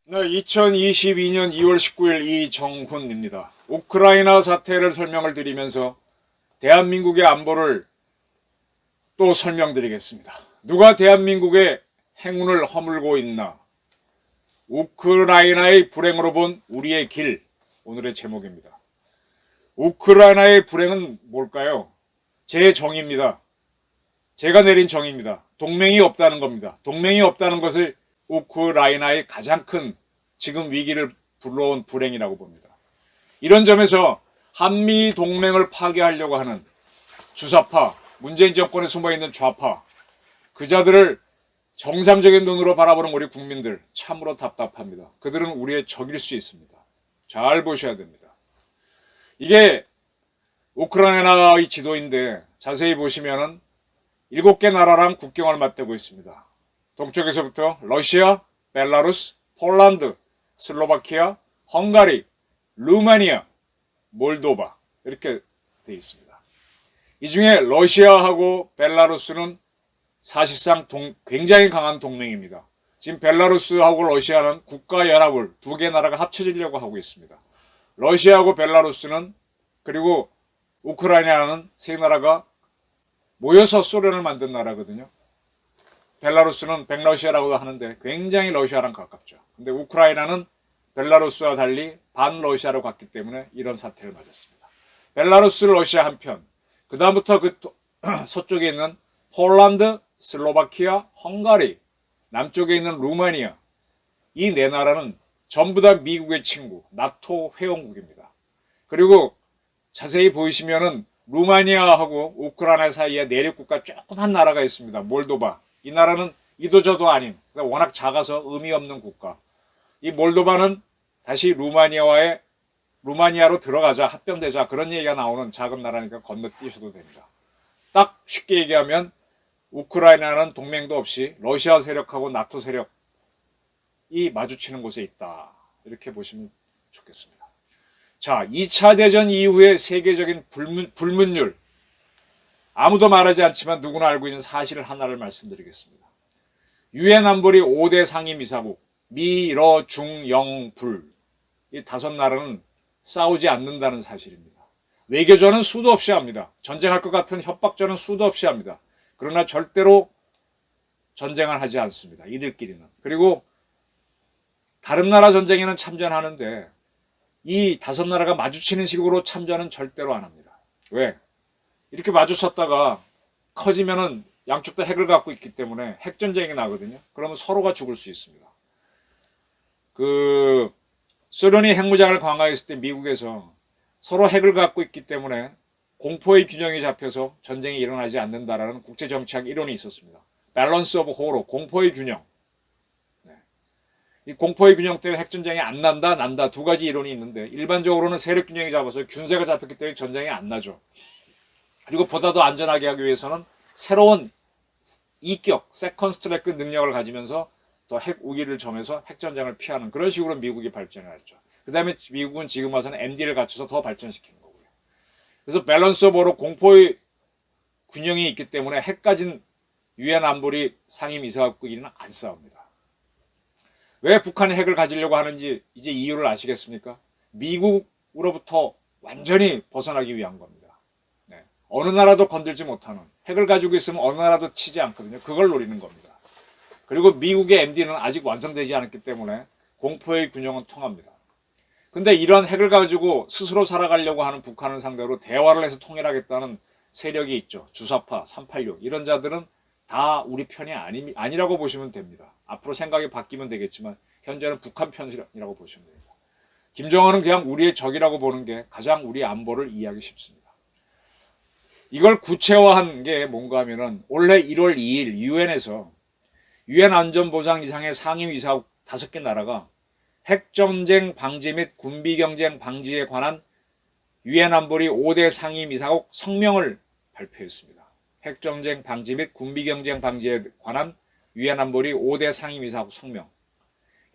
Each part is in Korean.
네, 2022년 2월 19일 이정훈입니다. 우크라이나 사태를 설명을 드리면서 대한민국의 안보를 또 설명드리겠습니다. 누가 대한민국의 행운을 허물고 있나? 우크라이나의 불행으로 본 우리의 길, 오늘의 제목입니다. 우크라이나의 불행은 뭘까요? 제 정의입니다. 제가 내린 정의입니다. 동맹이 없다는 겁니다. 동맹이 없다는 것을 우크라이나의 가장 큰 지금 위기를 불러온 불행이라고 봅니다. 이런 점에서 한미 동맹을 파괴하려고 하는 주사파, 문재인 정권에 숨어있는 좌파, 그자들을 정상적인 눈으로 바라보는 우리 국민들 참으로 답답합니다. 그들은 우리의 적일 수 있습니다. 잘 보셔야 됩니다. 이게 우크라이나의 지도인데 자세히 보시면은 7개 나라랑 국경을 맞대고 있습니다. 동쪽에서부터 러시아, 벨라루스, 폴란드, 슬로바키아, 헝가리, 루마니아, 몰도바 이렇게 되어 있습니다. 이 중에 러시아하고 벨라루스는 사실상 굉장히 강한 동맹입니다. 지금 벨라루스하고 러시아는 국가연합을 2개 나라가 합쳐지려고 하고 있습니다. 러시아하고 벨라루스는 그리고 우크라이나는 3나라가 모여서 소련을 만든 나라거든요. 벨라루스는 백러시아라고도 하는데 굉장히 러시아랑 가깝죠. 근데 우크라이나는 벨라루스와 달리 반러시아로 갔기 때문에 이런 사태를 맞았습니다. 벨라루스, 러시아 한편, 그 다음부터 그 서쪽에 있는 폴란드, 슬로바키아, 헝가리, 남쪽에 있는 루마니아, 이 4나라는 전부 다 미국의 친구, 나토 회원국입니다. 그리고 자세히 보이시면은 루마니아하고 우크라이나 사이에 내륙국가 조그만 나라가 있습니다. 몰도바. 이 나라는 이도저도 아닌, 워낙 작아서 의미 없는 국가. 이 몰도바는 다시 루마니아로 들어가자, 합병되자, 그런 얘기가 나오는 작은 나라니까 건너뛰셔도 됩니다. 딱 쉽게 얘기하면 우크라이나는 동맹도 없이 러시아 세력하고 나토 세력이 마주치는 곳에 있다. 이렇게 보시면 좋겠습니다. 자, 2차 대전 이후의 세계적인 불문율. 아무도 말하지 않지만 누구나 알고 있는 사실 하나를 말씀드리겠습니다. 유엔 안보리 5대 상임이사국, 미, 러, 중, 영, 불. 이 5나라는 싸우지 않는다는 사실입니다. 외교전은 수도 없이 합니다. 전쟁할 것 같은 협박전은 수도 없이 합니다. 그러나 절대로 전쟁을 하지 않습니다. 이들끼리는. 그리고 다른 나라 전쟁에는 참전하는데 이 5나라가 마주치는 식으로 참전은 절대로 안 합니다. 왜? 이렇게 마주쳤다가 커지면은 양쪽 다 핵을 갖고 있기 때문에 핵전쟁이 나거든요. 그러면 서로가 죽을 수 있습니다. 소련이 핵무장을 강화했을 때 미국에서 서로 핵을 갖고 있기 때문에 공포의 균형이 잡혀서 전쟁이 일어나지 않는다라는 국제정치학 이론이 있었습니다. 밸런스 오브 호로, 공포의 균형. 이 공포의 균형 때문에 핵전쟁이 안 난다, 난다 2가지 이론이 있는데 일반적으로는 세력 균형이 잡아서 균세가 잡혔기 때문에 전쟁이 안 나죠. 그리고 보다 더 안전하게 하기 위해서는 새로운 이격, 세컨드 트랙 능력을 가지면서 더 핵 우기를 점해서 핵전쟁을 피하는 그런 식으로 미국이 발전을 했죠. 그 다음에 미국은 지금 와서는 MD를 갖춰서 더 발전시키는 거고요. 그래서 밸런스 오브 호로 공포의 균형이 있기 때문에 핵 가진 유엔 안보리 상임이사국끼리는 안 싸웁니다. 왜 북한이 핵을 가지려고 하는지 이제 이유를 아시겠습니까? 미국으로부터 완전히 벗어나기 위한 겁니다. 네. 어느 나라도 건들지 못하는 핵을 가지고 있으면 어느 나라도 치지 않거든요. 그걸 노리는 겁니다. 그리고 미국의 MD는 아직 완성되지 않았기 때문에 공포의 균형은 통합니다. 근데 이런 핵을 가지고 스스로 살아가려고 하는 북한을 상대로 대화를 해서 통일하겠다는 세력이 있죠. 주사파, 386 이런 자들은 다 우리 편이 아니라고 보시면 됩니다. 앞으로 생각이 바뀌면 되겠지만 현재는 북한 편이라고 보시면 됩니다. 김정은은 그냥 우리의 적이라고 보는 게 가장 우리 안보를 이해하기 쉽습니다. 이걸 구체화한 게 뭔가 하면은 올해 1월 2일 유엔에서 유엔 안전보장 이상의 상임이사국 5개 나라가 핵전쟁 방지 및 군비경쟁 방지에 관한 유엔 안보리 5대 상임이사국 성명을 발표했습니다. 핵전쟁 방지 및 군비경쟁 방지에 관한 유엔 안보리 5대 상임이사국 성명.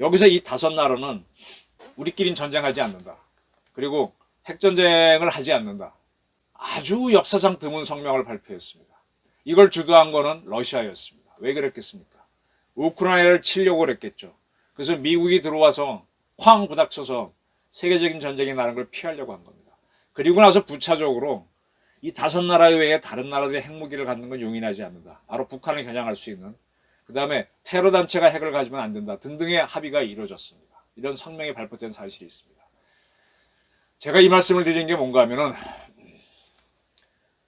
여기서 이 5나라는 우리끼린 전쟁하지 않는다. 그리고 핵전쟁을 하지 않는다. 아주 역사상 드문 성명을 발표했습니다. 이걸 주도한 거는 러시아였습니다. 왜 그랬겠습니까? 우크라이나를 치려고 그랬겠죠. 그래서 미국이 들어와서 쾅 부닥쳐서 세계적인 전쟁이 나는 걸 피하려고 한 겁니다. 그리고 나서 부차적으로 이 5나라 외에 다른 나라들의 핵무기를 갖는 건 용인하지 않는다. 바로 북한을 겨냥할 수 있는. 그 다음에 테러 단체가 핵을 가지면 안 된다. 등등의 합의가 이루어졌습니다. 이런 성명이 발표된 사실이 있습니다. 제가 이 말씀을 드린 게 뭔가 하면은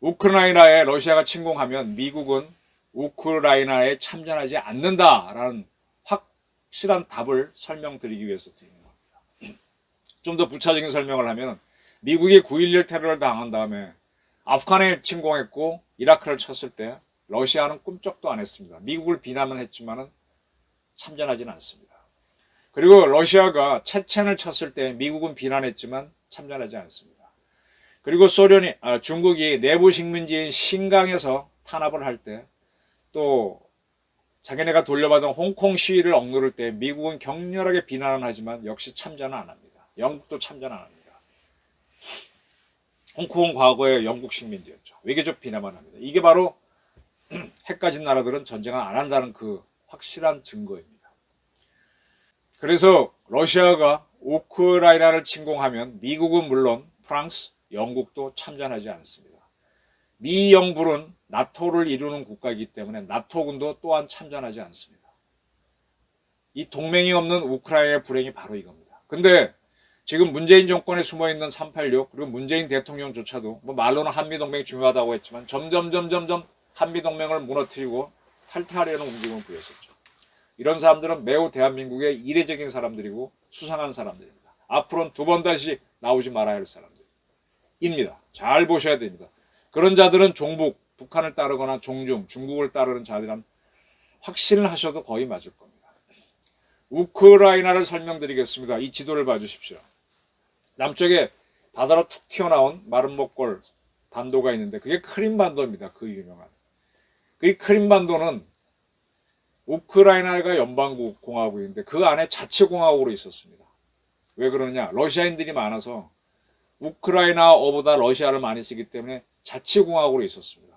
우크라이나에 러시아가 침공하면 미국은 우크라이나에 참전하지 않는다라는 확실한 답을 설명드리기 위해서 드리는 겁니다. 좀 더 부차적인 설명을 하면 미국이 9.11 테러를 당한 다음에 아프간에 침공했고 이라크를 쳤을 때 러시아는 꿈쩍도 안 했습니다. 미국을 비난은 했지만 참전하지는 않습니다. 그리고 러시아가 체첸을 쳤을 때 미국은 비난했지만 참전하지 않습니다. 그리고 중국이 내부 식민지인 신강에서 탄압을 할 때 또 자기네가 돌려받은 홍콩 시위를 억누를 때 미국은 격렬하게 비난은 하지만 역시 참전은 안 합니다. 영국도 참전 안 합니다. 홍콩은 과거에 영국 식민지였죠. 외교적 비난만 합니다. 이게 바로 핵 가진 나라들은 전쟁을 안 한다는 그 확실한 증거입니다. 그래서 러시아가 우크라이나를 침공하면 미국은 물론 프랑스, 영국도 참전하지 않습니다. 미, 영불은 나토를 이루는 국가이기 때문에 나토군도 또한 참전하지 않습니다. 이 동맹이 없는 우크라이나의 불행이 바로 이겁니다. 근데 지금 문재인 정권에 숨어있는 386 그리고 문재인 대통령조차도 뭐 말로는 한미동맹이 중요하다고 했지만 점점 한미동맹을 무너뜨리고 탈퇴하려는 움직임을 보였었죠. 이런 사람들은 매우 대한민국의 이례적인 사람들이고 수상한 사람들입니다. 앞으로는 2번 다시 나오지 말아야 할 사람들입니다. 잘 보셔야 됩니다. 그런 자들은 종북, 북한을 따르거나 종중, 중국을 따르는 자들이란 확신을 하셔도 거의 맞을 겁니다. 우크라이나를 설명드리겠습니다. 이 지도를 봐주십시오. 남쪽에 바다로 툭 튀어나온 마름모골 반도가 있는데 그게 크림반도입니다. 그 유명한. 그 크림반도는 우크라이나가 연방공화국인데 그 안에 자치공화국으로 있었습니다. 왜 그러느냐? 러시아인들이 많아서 우크라이나어보다 러시아를 많이 쓰기 때문에 자치공화국으로 있었습니다.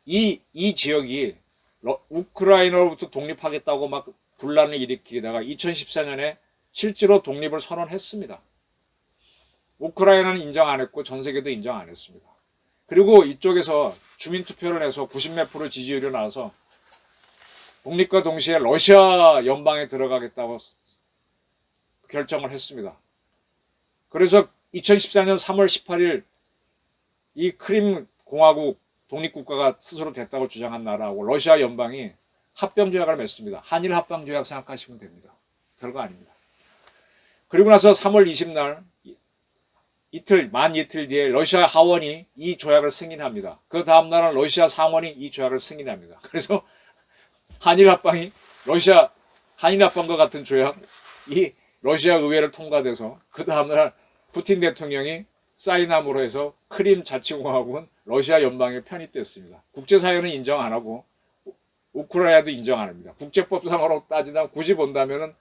이 지역이 우크라이나로부터 독립하겠다고 막 분란을 일으키다가 2014년에 실제로 독립을 선언했습니다. 우크라이나는 인정 안 했고 전 세계도 인정 안 했습니다. 그리고 이쪽에서 주민투표를 해서 90몇 프로 지지율이 나와서 독립과 동시에 러시아 연방에 들어가겠다고 결정을 했습니다. 그래서 2014년 3월 18일 이 크림 공화국 독립국가가 스스로 됐다고 주장한 나라하고 러시아 연방이 합병조약을 맺습니다. 한일 합병조약 생각하시면 됩니다. 별거 아닙니다. 그리고 나서 3월 20날 만 이틀 뒤에 러시아 하원이 이 조약을 승인합니다. 그 다음 날은 러시아 상원이 이 조약을 승인합니다. 그래서 한일합방과 같은 조약이 러시아 의회를 통과돼서 그 다음날 푸틴 대통령이 사인함으로 해서 크림 자치공화국은 러시아 연방에 편입됐습니다. 국제사회는 인정 안 하고 우크라이나도 인정 안 합니다. 국제법상으로 따지다 굳이 본다면은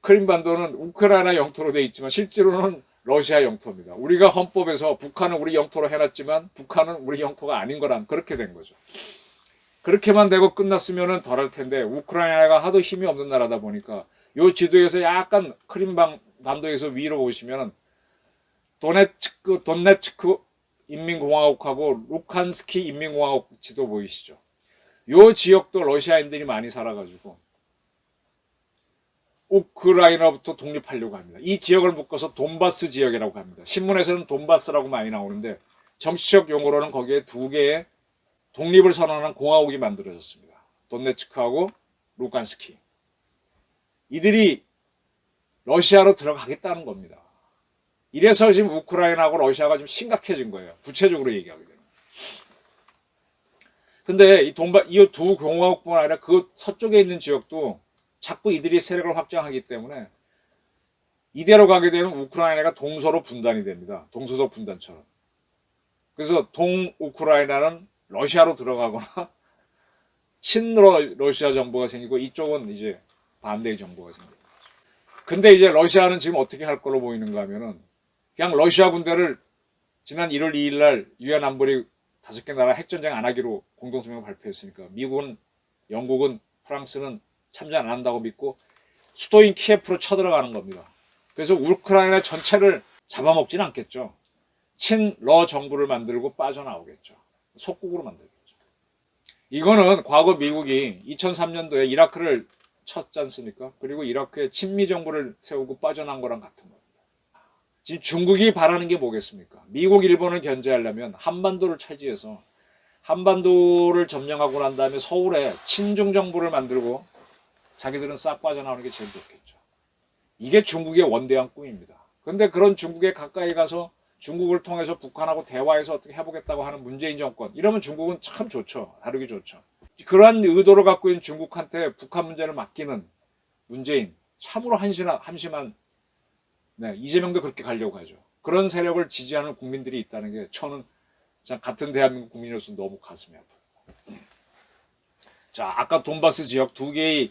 크림반도는 우크라이나 영토로 되어 있지만 실제로는 러시아 영토입니다. 우리가 헌법에서 북한은 우리 영토로 해놨지만 북한은 우리 영토가 아닌 거란 그렇게 된 거죠. 그렇게만 되고 끝났으면 덜할 텐데 우크라이나가 하도 힘이 없는 나라다 보니까 이 지도에서 약간 크림반도에서 위로 보시면 돈네츠크 인민공화국하고 루칸스키 인민공화국 지도 보이시죠? 이 지역도 러시아인들이 많이 살아가지고 우크라이나부터 독립하려고 합니다. 이 지역을 묶어서 돈바스 지역이라고 합니다. 신문에서는 돈바스라고 많이 나오는데 정치적 용어로는 거기에 2개의 독립을 선언한 공화국이 만들어졌습니다. 돈네츠크하고 루칸스키. 이들이 러시아로 들어가겠다는 겁니다. 이래서 지금 우크라이나하고 러시아가 좀 심각해진 거예요. 구체적으로 얘기하게 되면. 근데 이 2 공화국뿐만 아니라 그 서쪽에 있는 지역도 자꾸 이들이 세력을 확장하기 때문에 이대로 가게 되면 우크라이나가 동서로 분단이 됩니다. 동서도 분단처럼. 그래서 동우크라이나는 러시아로 들어가거나 친러시아 정부가 생기고 이쪽은 이제 반대의 정부가 생깁니다. 근데 이제 러시아는 지금 어떻게 할 걸로 보이는가 하면은 그냥 러시아 군대를 지난 1월 2일 날 유엔 안보리 5개 나라 핵전쟁 안 하기로 공동성명을 발표했으니까 미국은, 영국은, 프랑스는 참전 안 한다고 믿고 수도인 키예프로 쳐들어가는 겁니다. 그래서 우크라이나 전체를 잡아먹지는 않겠죠. 친러 정부를 만들고 빠져나오겠죠. 속국으로 만들겠죠. 이거는 과거 미국이 2003년도에 이라크를 쳤지 않습니까? 그리고 이라크에 친미 정부를 세우고 빠져난 거랑 같은 겁니다. 지금 중국이 바라는 게 뭐겠습니까? 미국, 일본을 견제하려면 한반도를 차지해서 한반도를 점령하고 난 다음에 서울에 친중 정부를 만들고 자기들은 싹 빠져나오는 게 제일 좋겠죠. 이게 중국의 원대한 꿈입니다. 그런데 그런 중국에 가까이 가서 중국을 통해서 북한하고 대화해서 어떻게 해보겠다고 하는 문재인 정권, 이러면 중국은 참 좋죠. 다루기 좋죠. 그러한 의도를 갖고 있는 중국한테 북한 문제를 맡기는 문재인, 참으로 한심한, 네, 이재명도 그렇게 가려고 하죠. 그런 세력을 지지하는 국민들이 있다는 게 저는 같은 대한민국 국민으로서 너무 가슴이 아파요. 자, 아까 돈바스 지역 2개의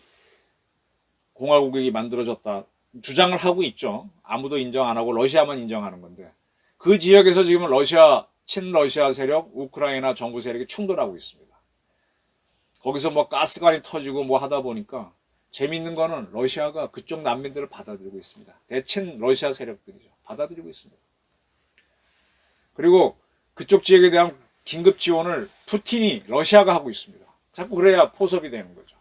공화국이 만들어졌다 주장을 하고 있죠. 아무도 인정 안 하고 러시아만 인정하는 건데, 그 지역에서 지금 러시아, 친러시아 세력, 우크라이나 정부 세력이 충돌하고 있습니다. 거기서 뭐 가스관이 터지고 뭐 하다 보니까 재밌는 거는 러시아가 그쪽 난민들을 받아들이고 있습니다. 대친 러시아 세력들이죠. 받아들이고 있습니다. 그리고 그쪽 지역에 대한 긴급 지원을 푸틴이, 러시아가 하고 있습니다. 자꾸 그래야 포섭이 되는 거죠.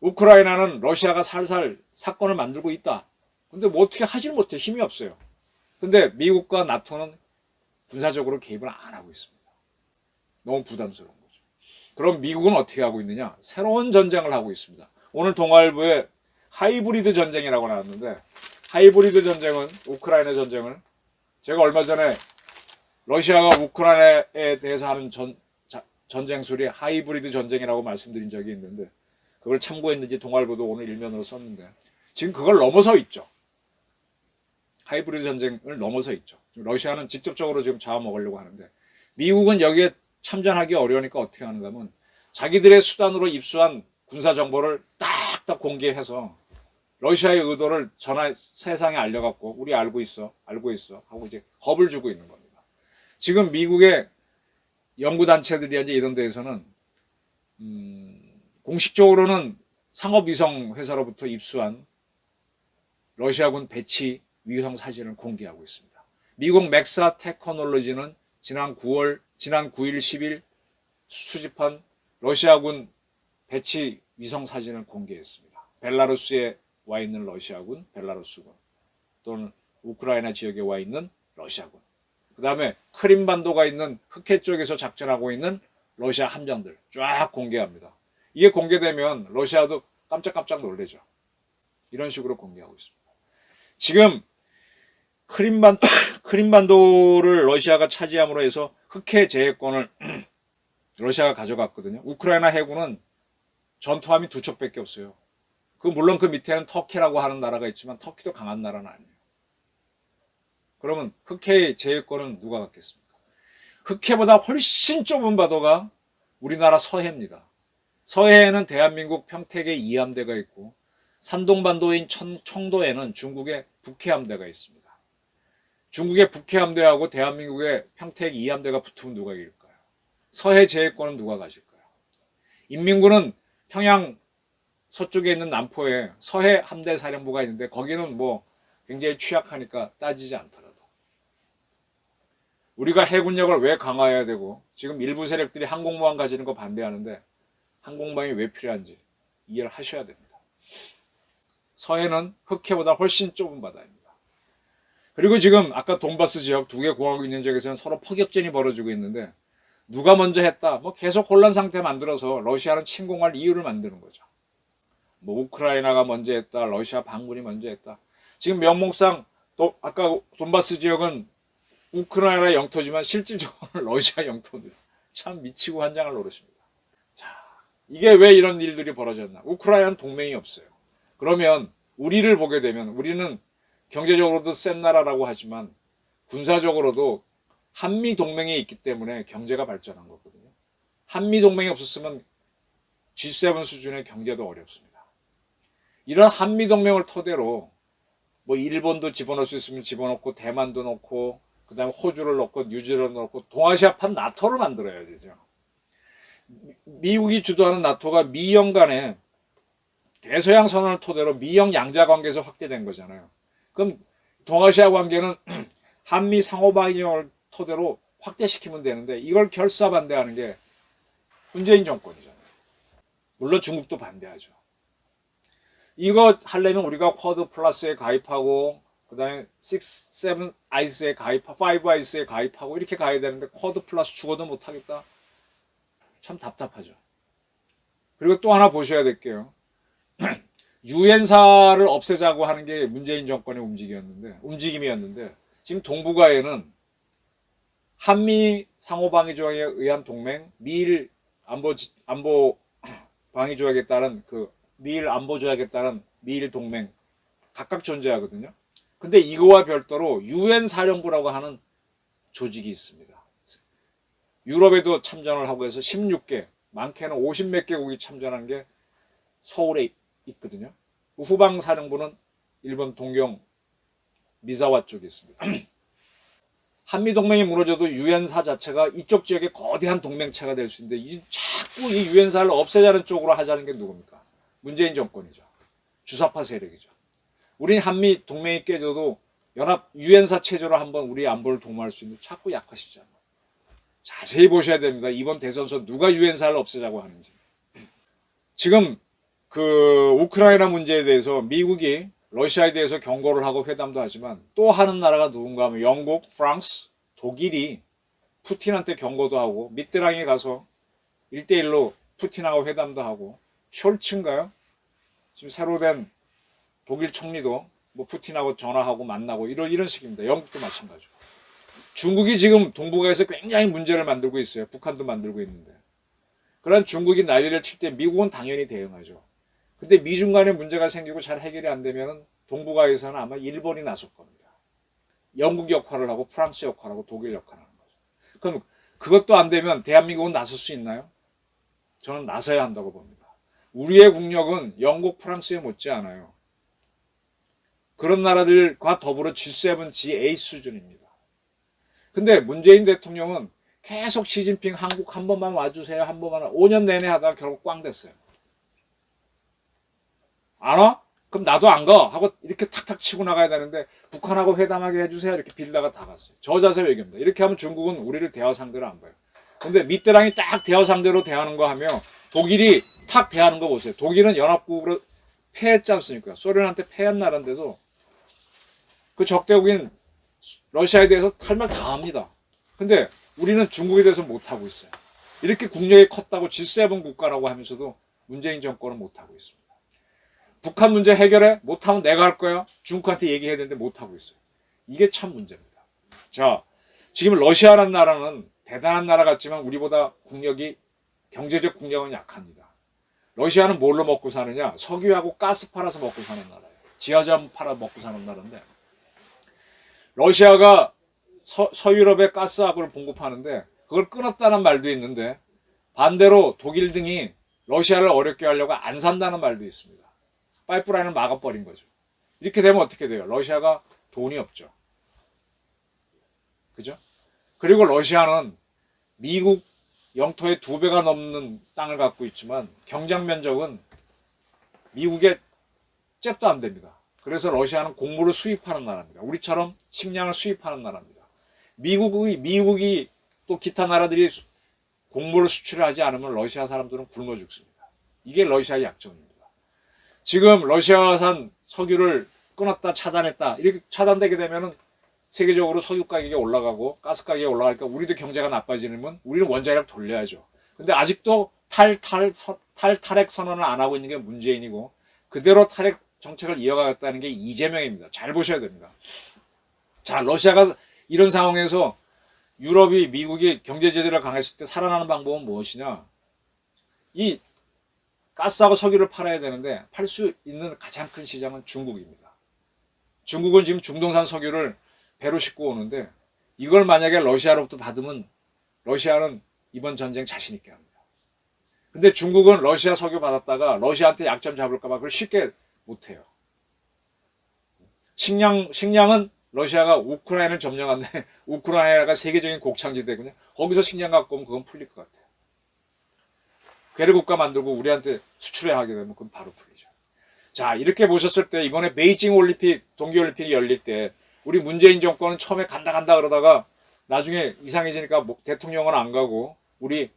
우크라이나는 러시아가 살살 사건을 만들고 있다. 근데 뭐 어떻게 하질 못해. 힘이 없어요. 근데 미국과 나토는 군사적으로 개입을 안 하고 있습니다. 너무 부담스러운 거죠. 그럼 미국은 어떻게 하고 있느냐? 새로운 전쟁을 하고 있습니다. 오늘 동아일보에 하이브리드 전쟁이라고 나왔는데, 하이브리드 전쟁은, 우크라이나 전쟁을 제가 얼마 전에 러시아가 우크라이나에 대해서 하는 전쟁술이 하이브리드 전쟁이라고 말씀드린 적이 있는데, 그걸 참고했는지 동아일보도 오늘 일면으로 썼는데, 지금 그걸 넘어서 있죠. 하이브리드 전쟁을 넘어서 있죠. 러시아는 직접적으로 지금 잡아먹으려고 하는데, 미국은 여기에 참전하기 어려우니까 어떻게 하는가 하면 자기들의 수단으로 입수한 군사 정보를 딱딱 공개해서 러시아의 의도를 세상에 알려갖고 우리 알고 있어 하고 이제 겁을 주고 있는 겁니다. 지금 미국의 연구단체들이 이런 데에서는 공식적으로는 상업위성 회사로부터 입수한 러시아군 배치 위성 사진을 공개하고 있습니다. 미국 맥사 테크놀로지는 지난 9일, 10일 수집한 러시아군 배치 위성 사진을 공개했습니다. 벨라루스에 와 있는 러시아군, 벨라루스군, 또는 우크라이나 지역에 와 있는 러시아군, 그 다음에 크림반도가 있는 흑해 쪽에서 작전하고 있는 러시아 함정들 쫙 공개합니다. 이게 공개되면 러시아도 깜짝깜짝 놀라죠. 이런 식으로 공개하고 있습니다. 지금 크림반도를 러시아가 차지함으로 해서 흑해 제해권을 러시아가 가져갔거든요. 우크라이나 해군은 전투함이 2척밖에 없어요. 물론 그 밑에는 터키라고 하는 나라가 있지만 터키도 강한 나라는 아니에요. 그러면 흑해 제해권은 누가 갖겠습니까? 흑해보다 훨씬 좁은 바다가 우리나라 서해입니다. 서해에는 대한민국 평택의 이함대가 있고, 산동반도인 청도에는 중국의 북해함대가 있습니다. 중국의 북해함대하고 대한민국의 평택 이함대가 붙으면 누가 이길까요? 서해 제해권은 누가 가질까요? 인민군은 평양 서쪽에 있는 남포에 서해 함대 사령부가 있는데, 거기는 뭐 굉장히 취약하니까 따지지 않더라도 우리가 해군력을 왜 강화해야 되고, 지금 일부 세력들이 항공모함 가지는 거 반대하는데 항공모함이 왜 필요한지 이해를 하셔야 됩니다. 서해는 흑해보다 훨씬 좁은 바다입니다. 그리고 지금 아까 돈바스 지역 2개 공화국 있는 지역에서는 서로 포격전이 벌어지고 있는데, 누가 먼저 했다, 뭐 계속 혼란 상태 만들어서 러시아는 침공할 이유를 만드는 거죠. 뭐 우크라이나가 먼저 했다, 러시아 반군이 먼저 했다. 지금 명목상 아까 돈바스 지역은 우크라이나 영토지만 실질적으로 러시아 영토입니다. 참 미치고 환장할 노릇입니다. 자, 이게 왜 이런 일들이 벌어졌나? 우크라이나는 동맹이 없어요. 그러면 우리를 보게 되면, 우리는 경제적으로도 센 나라라고 하지만 군사적으로도 한미 동맹이 있기 때문에 경제가 발전한 거거든요. 한미 동맹이 없었으면 G7 수준의 경제도 어렵습니다. 이런 한미 동맹을 토대로 뭐 일본도 집어넣을 수 있으면 집어넣고, 대만도 넣고, 그 다음에 호주를 넣고 뉴질랜드 넣고 동아시아판 나토를 만들어야 되죠. 미국이 주도하는 나토가 미영 간의 대서양 선언을 토대로 미영 양자 관계에서 확대된 거잖아요. 그럼 동아시아 관계는 한미 상호방위를 토대로 확대시키면 되는데 이걸 결사반대하는 게 문재인 정권이잖아요. 물론 중국도 반대하죠. 이거 하려면 우리가 쿼드 플러스에 가입하고 그 다음에 6, 7 아이스에 가입하고 5 아이스에 가입하고 이렇게 가야 되는데 쿼드 플러스 죽어도 못하겠다. 참 답답하죠. 그리고 또 하나 보셔야 될게요. 유엔사를 없애자고 하는 게 문재인 정권의 움직임이었는데 지금 동북아에는 한미 상호방위 조약에 의한 동맹, 미일 안보 방위 조약에 따른 그 미일 안보 조약에 따른 미일 동맹 각각 존재하거든요. 근데 이거와 별도로 유엔 사령부라고 하는 조직이 있습니다. 유럽에도 참전을 하고 해서 16개, 많게는 50몇 개국이 참전한 게 서울에 있거든요. 후방 사령부는 일본 동경 미사와 쪽에 있습니다. 한미 동맹이 무너져도 유엔사 자체가 이쪽 지역의 거대한 동맹체가 될 수 있는데 자꾸 이 유엔사를 없애자는 쪽으로 하자는 게 누굽니까? 문재인 정권이죠. 주사파 세력이죠. 우린 한미 동맹이 깨져도 연합 유엔사 체제로 한번 우리 안보를 도모할 수 있는데 자꾸 약화시잖아요. 자세히 보셔야 됩니다. 이번 대선에서 누가 유엔사를 없애자고 하는지. 지금 그 우크라이나 문제에 대해서 미국이 러시아에 대해서 경고를 하고 회담도 하지만 또 하는 나라가 누군가 하면 영국, 프랑스, 독일이 푸틴한테 경고도 하고 밑드랑에 가서 1대1로 푸틴하고 회담도 하고 숄츠인가요? 지금 새로 된 독일 총리도 뭐 푸틴하고 전화하고 만나고 이런 식입니다. 영국도 마찬가지고. 중국이 지금 동북아에서 굉장히 문제를 만들고 있어요. 북한도 만들고 있는데. 그런 중국이 난리를 칠 때 미국은 당연히 대응하죠. 근데 미중 간에 문제가 생기고 잘 해결이 안 되면 동북아에서는 아마 일본이 나설 겁니다. 영국 역할을 하고 프랑스 역할을 하고 독일 역할을 하는 거죠. 그럼 그것도 안 되면 대한민국은 나설 수 있나요? 저는 나서야 한다고 봅니다. 우리의 국력은 영국, 프랑스에 못지 않아요. 그런 나라들과 더불어 G7, G8 수준입니다. 근데 문재인 대통령은 계속 시진핑 한국 한 번만 와주세요. 한 번만 5년 내내 하다가 결국 꽝 됐어요. 안 와? 그럼 나도 안 가. 하고 이렇게 탁탁 치고 나가야 되는데 북한하고 회담하게 해주세요. 이렇게 빌다가 다 갔어요. 저 자세 외교입니다. 이렇게 하면 중국은 우리를 대화 상대로 안 봐요. 근데 밑드랑이 딱 대화 상대로 대하는 거 하면 독일이 탁 대하는 거 보세요. 독일은 연합국으로 패했지 않습니까? 소련한테 패한 나라인데도 그 적대국인 러시아에 대해서 할 말 다 합니다. 근데 우리는 중국에 대해서 못하고 있어요. 이렇게 국력이 컸다고 G7 국가라고 하면서도 문재인 정권은 못하고 있습니다. 북한 문제 해결해? 못하면 내가 할 거야. 중국한테 얘기해야 되는데 못하고 있어요. 이게 참 문제입니다. 자, 지금 러시아라는 나라는 대단한 나라 같지만 우리보다 국력이 경제적 국력은 약합니다. 러시아는 뭘로 먹고 사느냐? 석유하고 가스 팔아서 먹고 사는 나라예요. 지하자원 팔아 먹고 사는 나라인데 러시아가 서유럽에 가스하고를 공급하는데 그걸 끊었다는 말도 있는데 반대로 독일 등이 러시아를 어렵게 하려고 안 산다는 말도 있습니다. 파이프라인을 막아버린 거죠. 이렇게 되면 어떻게 돼요? 러시아가 돈이 없죠. 그죠? 그리고 러시아는 미국 영토의 2배가 넘는 땅을 갖고 있지만 경장 면적은 미국의 잽도 안 됩니다. 그래서 러시아는 곡물을 수입하는 나라입니다. 우리처럼 식량을 수입하는 나라입니다. 미국이 또 기타 나라들이 곡물을 수출하지 않으면 러시아 사람들은 굶어 죽습니다. 이게 러시아의 약점입니다. 지금 러시아산 석유를 끊었다 차단했다 이렇게 차단되게 되면은 세계적으로 석유 가격이 올라가고 가스 가격이 올라가니까 우리도 경제가 나빠지면 우리는 원자력 돌려야죠. 근데 아직도 탈핵 선언을 안 하고 있는 게 문재인이고 그대로 탈핵 정책을 이어가겠다는 게 이재명입니다. 잘 보셔야 됩니다. 자, 러시아가 이런 상황에서 유럽이 미국이 경제 제재를 강했을 때 살아나는 방법은 무엇이냐? 이 가스하고 석유를 팔아야 되는데 팔 수 있는 가장 큰 시장은 중국입니다. 중국은 지금 중동산 석유를 배로 싣고 오는데 이걸 만약에 러시아로부터 받으면 러시아는 이번 전쟁 자신 있게 합니다. 근데 중국은 러시아 석유 받았다가 러시아한테 약점 잡을까 봐 그걸 쉽게 못해요. 식량은 러시아가 우크라이나를 점령한데 우크라이나가 세계적인 곡창지대군요. 거기서 식량 갖고 오면 그건 풀릴 것 같아요. 괴뢰 국가 만들고 우리한테 수출해 하게 되면 그건 바로 풀리죠. 자, 이렇게 보셨을 때 이번에 베이징 올림픽, 동계올림픽이 열릴 때 우리 문재인 정권은 처음에 간다 그러다가 나중에 이상해지니까 대통령은 안 가고 우리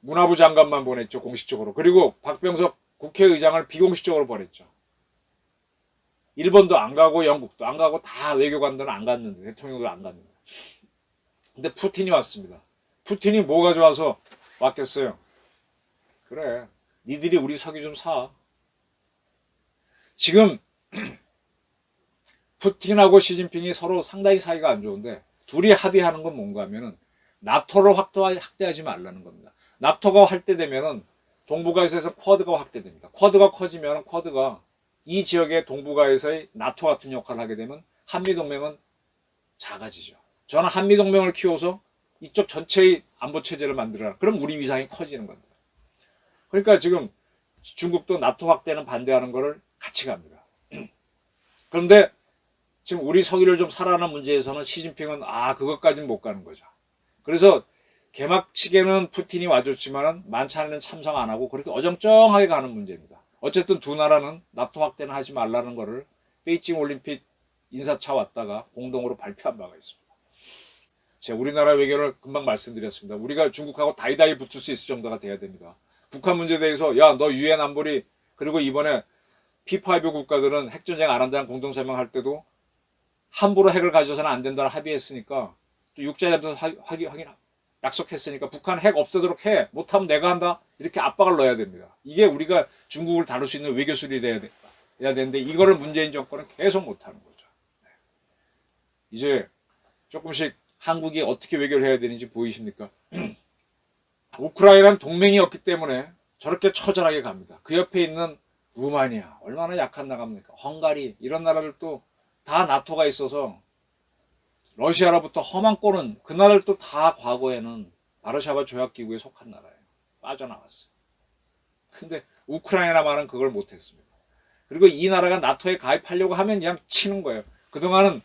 문화부 장관만 보냈죠, 공식적으로. 그리고 박병석 국회의장을 비공식적으로 보냈죠. 일본도 안 가고 영국도 안 가고 다 외교관들은 안 갔는데, 대통령도 안 갔는데. 근데 푸틴이 왔습니다. 푸틴이 뭐가 좋아서 왔겠어요? 그래, 니들이 우리 석유 좀 사. 지금 푸틴하고 시진핑이 서로 상당히 사이가 안 좋은데 둘이 합의하는 건 뭔가 하면은 나토를 확대하지 말라는 겁니다. 나토가 확대되면은 동북아시아에서 쿼드가 확대됩니다. 쿼드가 커지면 쿼드가 이 지역의 동북아에서의 나토 같은 역할을 하게 되면 한미동맹은 작아지죠. 저는 한미동맹을 키워서 이쪽 전체의 안보체제를 만들어라. 그럼 우리 위상이 커지는 겁니다. 그러니까 지금 중국도 나토 확대는 반대하는 것을 같이 갑니다. 그런데 지금 우리 석유를 좀 사라는 문제에서는 시진핑은 그것까지는 못 가는 거죠. 그래서 개막식에는 푸틴이 와줬지만은 만찬에는 참석 안 하고 그렇게 어정쩡하게 가는 문제입니다. 어쨌든 두 나라는 나토 확대는 하지 말라는 거를 베이징 올림픽 인사차 왔다가 공동으로 발표한 바가 있습니다. 제가 우리나라 외교를 금방 말씀드렸습니다. 우리가 중국하고 다이다이 붙을 수 있을 정도가 돼야 됩니다. 북한 문제에 대해서 너 유엔 안보리 그리고 이번에 P5 국가들은 핵전쟁 안 한다는 공동성명할 때도 함부로 핵을 가져서는 안 된다는 합의했으니까 또 육자협정 확인 약속했으니까 북한 핵 없애도록 해. 못하면 내가 한다. 이렇게 압박을 넣어야 됩니다. 이게 우리가 중국을 다룰 수 있는 외교술이 돼야 되는데 이거를 문재인 정권은 계속 못하는 거죠. 이제 조금씩 한국이 어떻게 외교를 해야 되는지 보이십니까? 우크라이나는 동맹이 없기 때문에 저렇게 처절하게 갑니다. 그 옆에 있는 루마니아 얼마나 약한 나라입니까? 헝가리 이런 나라들도 다 나토가 있어서 러시아로부터 험한 꼴은 그 나라들도 다 과거에는 바르샤바 조약기구에 속한 나라예요. 빠져나왔어요. 근데 우크라이나만은 그걸 못했습니다. 그리고 이 나라가 나토에 가입하려고 하면 그냥 치는 거예요. 그동안은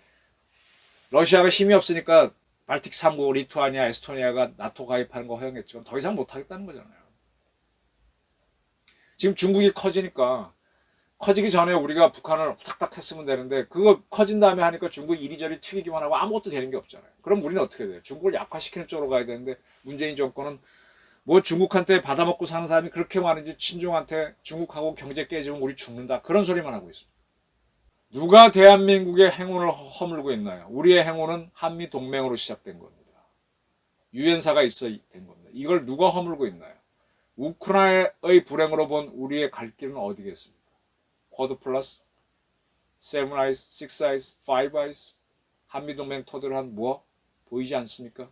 러시아가 힘이 없으니까 발틱 3국, 리투아니아, 에스토니아가 나토 가입하는 거 허용했지만 더 이상 못하겠다는 거잖아요. 지금 중국이 커지니까 커지기 전에 우리가 북한을 탁탁 했으면 되는데 그거 커진 다음에 하니까 중국이 이리저리 튀기기만 하고 아무것도 되는 게 없잖아요. 그럼 우리는 어떻게 돼요? 중국을 약화시키는 쪽으로 가야 되는데 문재인 정권은 뭐 중국한테 받아먹고 사는 사람이 그렇게 많은지 친중한테 중국하고 경제 깨지면 우리 죽는다. 그런 소리만 하고 있습니다. 누가 대한민국의 행운을 허물고 있나요? 우리의 행운은 한미동맹으로 시작된 겁니다. 유엔사가 있어 된 겁니다. 이걸 누가 허물고 있나요? 우크라이나의 불행으로 본 우리의 갈 길은 어디겠습니까? 쿼드 플러스, 세븐 아이스, 식스 아이스, 파이브 아이스, 한미동맹 토대로 한 뭐 보이지 않습니까?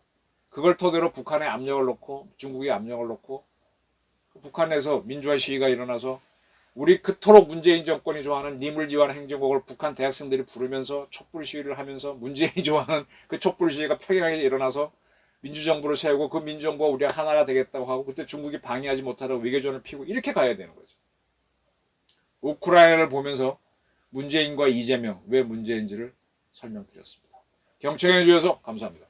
그걸 토대로 북한에 압력을 놓고 중국에 압력을 놓고 북한에서 민주화 시위가 일어나서 우리 그토록 문재인 정권이 좋아하는 니물지환 행정곡을 북한 대학생들이 부르면서 촛불 시위를 하면서 문재인이 좋아하는 그 촛불 시위가 평양에 일어나서 민주정부를 세우고 그 민주정부가 우리가 하나가 되겠다고 하고 그때 중국이 방해하지 못하다고 외교전을 피고 이렇게 가야 되는 거죠. 우크라이나를 보면서 문재인과 이재명 왜 문재인지를 설명드렸습니다. 경청해 주셔서 감사합니다.